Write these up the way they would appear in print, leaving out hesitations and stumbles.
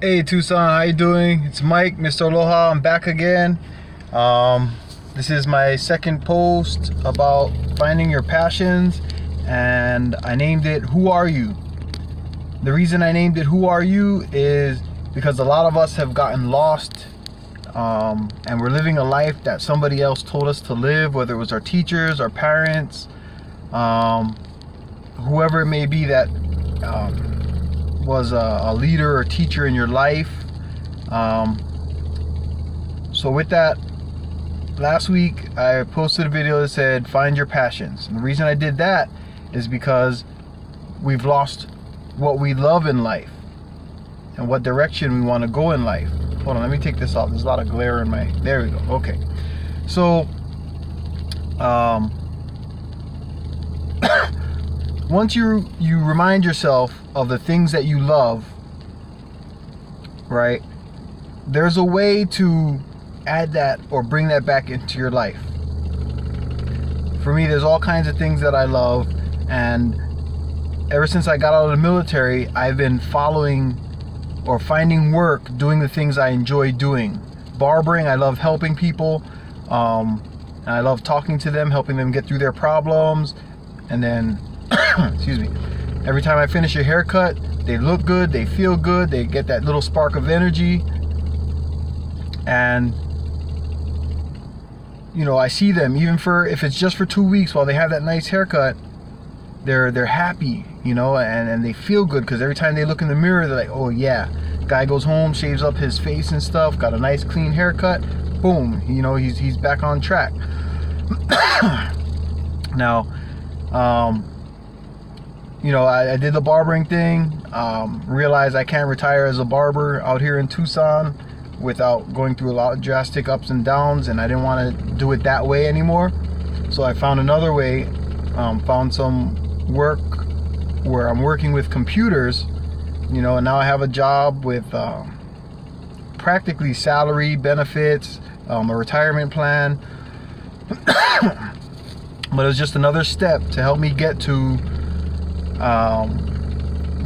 Hey Tucson, how you doing? It's Mike, Mr. Aloha. I'm back again. This is my second post about finding your passions, and I named it Who Are You? The reason I named it Who Are You is because a lot of us have gotten lost, and we're living a life that somebody else told us to live, whether it was our teachers, our parents, whoever it may be that was a leader or teacher in your life. So with that, last week I posted a video that said find your passions, and the reason I did that is because we've lost what we love in life and what direction we want to go in life. Hold on, let me take this off. There's a lot of glare in my, there we go. Okay, so once you remind yourself of the things that you love, right, there's a way to add that or bring that back into your life. For me, there's all kinds of things that I love, and ever since I got out of the military, I've been following or finding work doing the things I enjoy doing. Barbering, I love helping people, and I love talking to them, helping them get through their problems, and then excuse me, every time I finish a haircut, they look good, they feel good, they get that little spark of energy, and you know, I see them, even for, if it's just for 2 weeks while they have that nice haircut, they're happy, you know, and they feel good, because every time they look in the mirror, they're like, oh yeah, guy goes home, shaves up his face and stuff, got a nice clean haircut, boom, you know, he's back on track. Now, you know, I did the barbering thing, realized I can't retire as a barber out here in Tucson without going through a lot of drastic ups and downs, and I didn't want to do it that way anymore. So I found another way, found some work where I'm working with computers, you know, and now I have a job with practically salary, benefits, a retirement plan. But it was just another step to help me get to,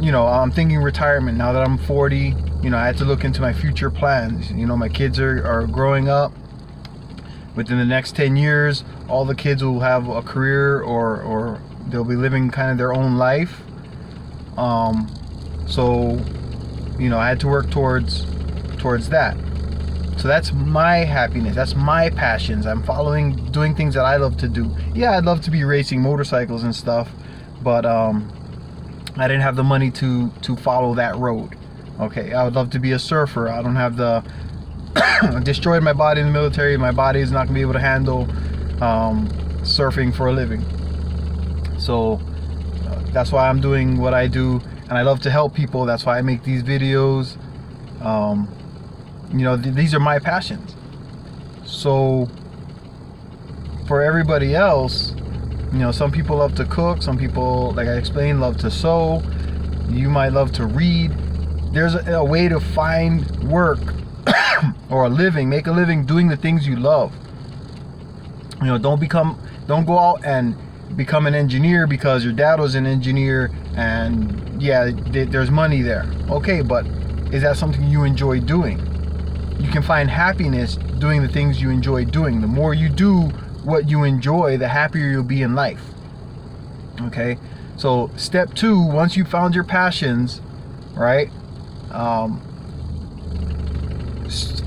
you know, I'm thinking retirement now that I'm 40. You know, I had to look into my future plans. You know, my kids are growing up. Within the next 10 years, all the kids will have a career, or they'll be living kind of their own life. So, you know, I had to work towards that. So that's my happiness, that's my passions. I'm following, doing things that I love to do. Yeah, I'd love to be racing motorcycles and stuff, but I didn't have the money to follow that road. Okay, I would love to be a surfer. I don't have the destroyed my body in the military. My body is not gonna be able to handle surfing for a living. So that's why I'm doing what I do, and I love to help people. That's why I make these videos. You know, these are my passions. So for everybody else, you know, some people love to cook, some people, like I explained, love to sew. You might love to read. There's a way to find work or a living, make a living doing the things you love. You know, don't go out and become an engineer because your dad was an engineer and yeah, there's money there. Okay, but is that something you enjoy doing? You can find happiness doing the things you enjoy doing. The more you do what you enjoy, the happier you'll be in life. Okay, so step 2, once you found your passions, right,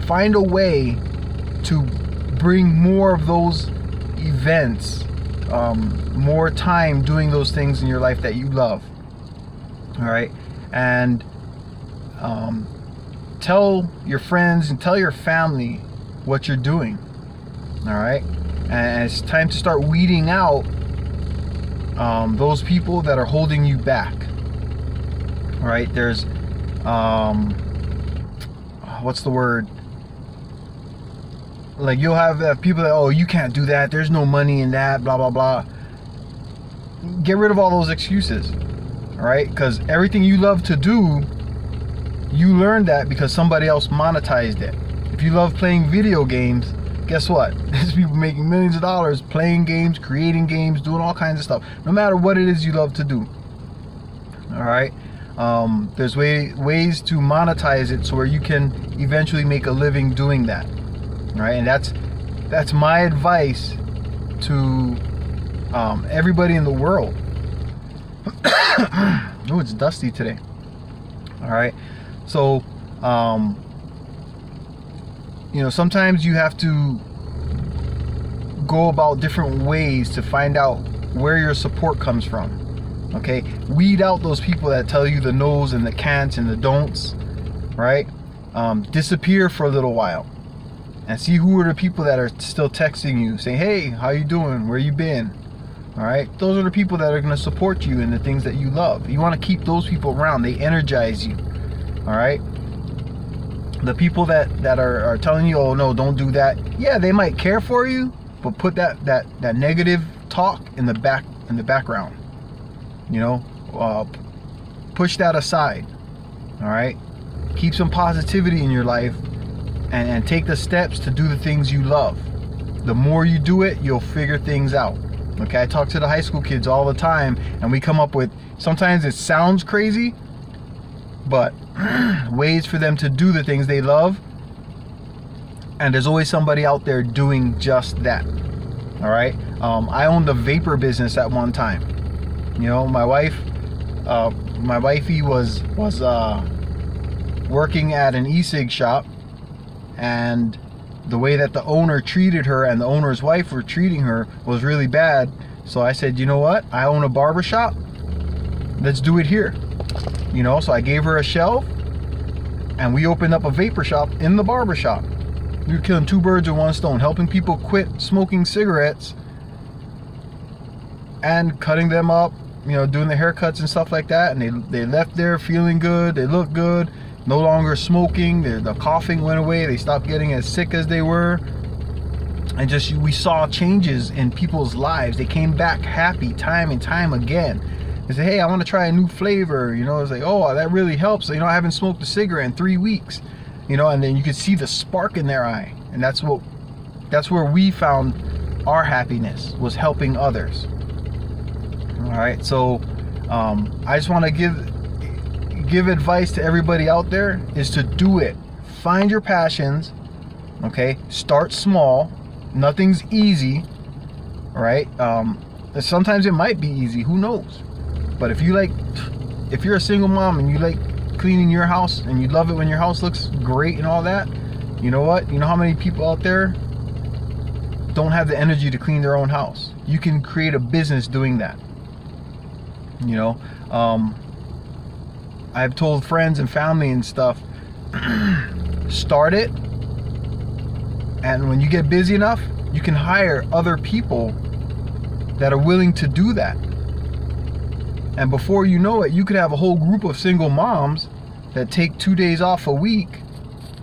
find a way to bring more of those events, more time doing those things in your life that you love. All right, and tell your friends and tell your family what you're doing. All right, and it's time to start weeding out those people that are holding you back. All right, there's what's the word, like you'll have people that, oh, you can't do that, there's no money in that, blah blah blah. Get rid of all those excuses. All right, because everything you love to do, you learned that because somebody else monetized it. If you love playing video games, guess what? There's people making millions of dollars playing games, creating games, doing all kinds of stuff, no matter what it is you love to do. All right, There's ways to monetize it so where you can eventually make a living doing that, right? And that's my advice to everybody in the world. Oh, it's dusty today. All right, so sometimes you have to go about different ways to find out where your support comes from. Okay, weed out those people that tell you the no's and the can'ts and the don'ts, right? Disappear for a little while and see who are the people that are still texting you saying, hey, how you doing, where you been? All right, those are the people that are going to support you in the things that you love. You want to keep those people around. They energize you. All right, the people that are telling you, oh no, don't do that, yeah, they might care for you, but put that negative talk in the background. Push that aside. All right, keep some positivity in your life and take the steps to do the things you love. The more you do it, you'll figure things out. Okay, I talk to the high school kids all the time, and we come up with, sometimes it sounds crazy, but ways for them to do the things they love. And there's always somebody out there doing just that. All right, I owned a vapor business at one time. My wifey was working at an e-cig shop, and the way that the owner treated her and the owner's wife were treating her was really bad. So I said, you know what? I own a barber shop. Let's do it here. So I gave her a shelf, and we opened up a vapor shop in the barber shop. We were killing two birds with one stone, helping people quit smoking cigarettes and cutting them up, doing the haircuts and stuff like that. And they left there feeling good. They looked good. No longer smoking. The coughing went away. They stopped getting as sick as they were. And we saw changes in people's lives. They came back happy time and time again. They say, hey, I want to try a new flavor. It's like, oh, that really helps. I haven't smoked a cigarette in 3 weeks. And then you could see the spark in their eye. And that's where we found our happiness, was helping others. All right, so I just want to give advice to everybody out there, is to do it. Find your passions. Okay, start small. Nothing's easy. All right, sometimes it might be easy, who knows? But if you're a single mom and you like cleaning your house and you love it when your house looks great and all that, you know what? You know how many people out there don't have the energy to clean their own house? You can create a business doing that. I've told friends and family and stuff, start it, and when you get busy enough, you can hire other people that are willing to do that. And before you know it, you could have a whole group of single moms that take 2 days off a week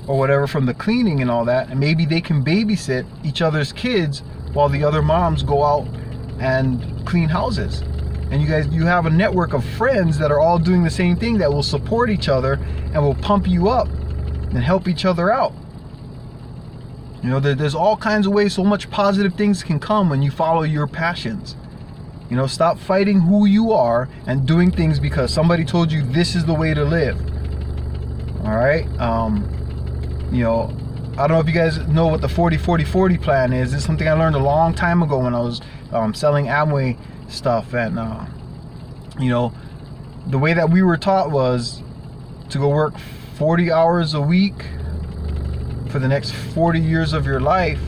or whatever from the cleaning and all that, and maybe they can babysit each other's kids while the other moms go out and clean houses. And you have a network of friends that are all doing the same thing, that will support each other and will pump you up and help each other out. There's all kinds of ways. So much positive things can come when you follow your passions. Stop fighting who you are and doing things because somebody told you this is the way to live. All right. I don't know if you guys know what the 40-40-40 plan is. It's something I learned a long time ago when I was selling Amway stuff. And the way that we were taught was to go work 40 hours a week for the next 40 years of your life.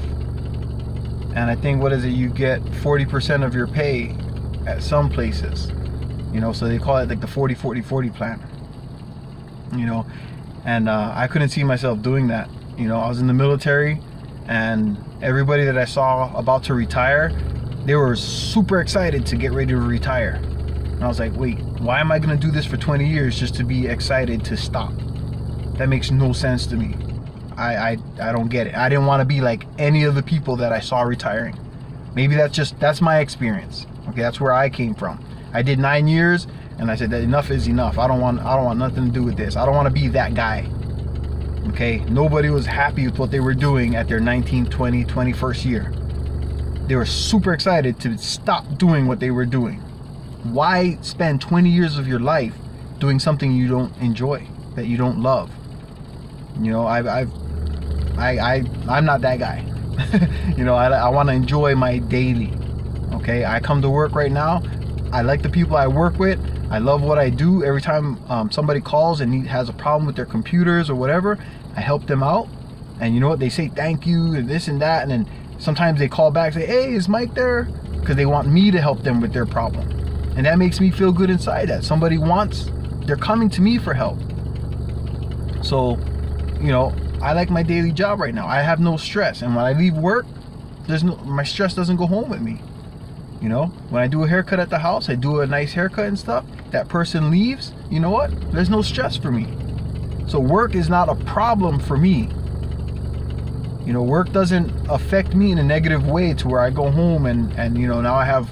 And I think, you get 40% of your pay at some places, so they call it like the 40-40-40 plan. And I couldn't see myself doing that. I was in the military, and everybody that I saw about to retire, they were super excited to get ready to retire. And I was like, wait, why am I going to do this for 20 years just to be excited to stop? That makes no sense to me. I don't get it. I didn't want to be like any of the people that I saw retiring. Maybe that's my experience. Okay, that's where I came from. I did 9 years, and I said that enough is enough. I don't want nothing to do with this. I don't want to be that guy. Okay, nobody was happy with what they were doing at their 19, 20, 21st year. They were super excited to stop doing what they were doing. Why spend 20 years of your life doing something you don't enjoy, that you don't love. You know, I'm not that guy. You know, I want to enjoy my daily. Okay, I come to work right now. I like the people I work with. I love what I do. Every time somebody calls and has a problem with their computers or whatever, I help them out. And you know what? They say thank you and this and that. And then sometimes they call back and say, hey, is Mike there? Because they want me to help them with their problem. And that makes me feel good inside, that somebody they're coming to me for help. So, you know, I like my daily job right now. I have no stress. And when I leave work, my stress doesn't go home with me. You know, when I do a haircut at the house, I do a nice haircut and stuff, that person leaves, you know what? There's no stress for me. So work is not a problem for me. You know, work doesn't affect me in a negative way to where I go home and you know, now I have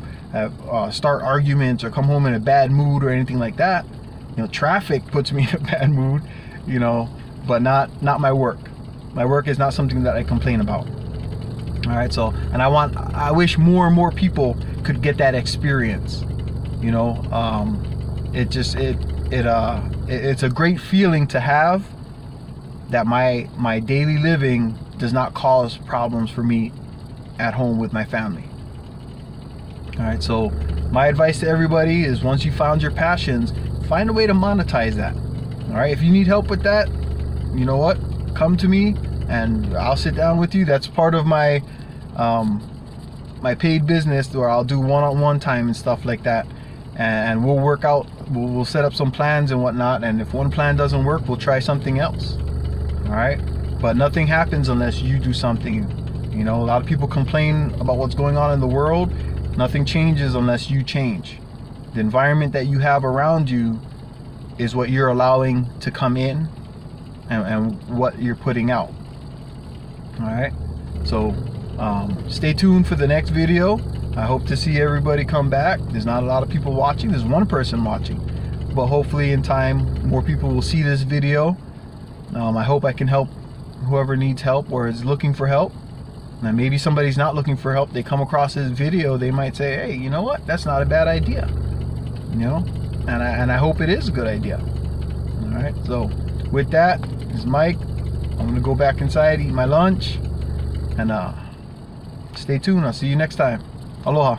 start arguments or come home in a bad mood or anything like that. You know, traffic puts me in a bad mood, you know, but not my work. My work is not something that I complain about. All right, so, and I wish more and more people could get that experience. You know, it's a great feeling to have, that my daily living does not cause problems for me at home with my family. All right, so my advice to everybody is, once you found your passions, find a way to monetize that. All right, if you need help with that, you know what? Come to me and I'll sit down with you. That's part of my my paid business, where I'll do one-on-one time and stuff like that, and we'll work out, we'll set up some plans and whatnot, and if one plan doesn't work, we'll try something else. All right, but nothing happens unless you do something. You know, a lot of people complain about what's going on in the world. Nothing changes unless you change. The environment that you have around you is what you're allowing to come in, and what you're putting out. All right, so stay tuned for the next video. I hope to see everybody come back. There's not a lot of people watching. There's one person watching, but hopefully in time more people will see this video. I hope I can help whoever needs help or is looking for help. And maybe somebody's not looking for help. They come across this video, they might say, hey, you know what, that's not a bad idea. You know, and I hope it is a good idea. All right, so with that, this is Mike. I'm gonna go back inside, eat my lunch, and stay tuned. I'll see you next time. Aloha.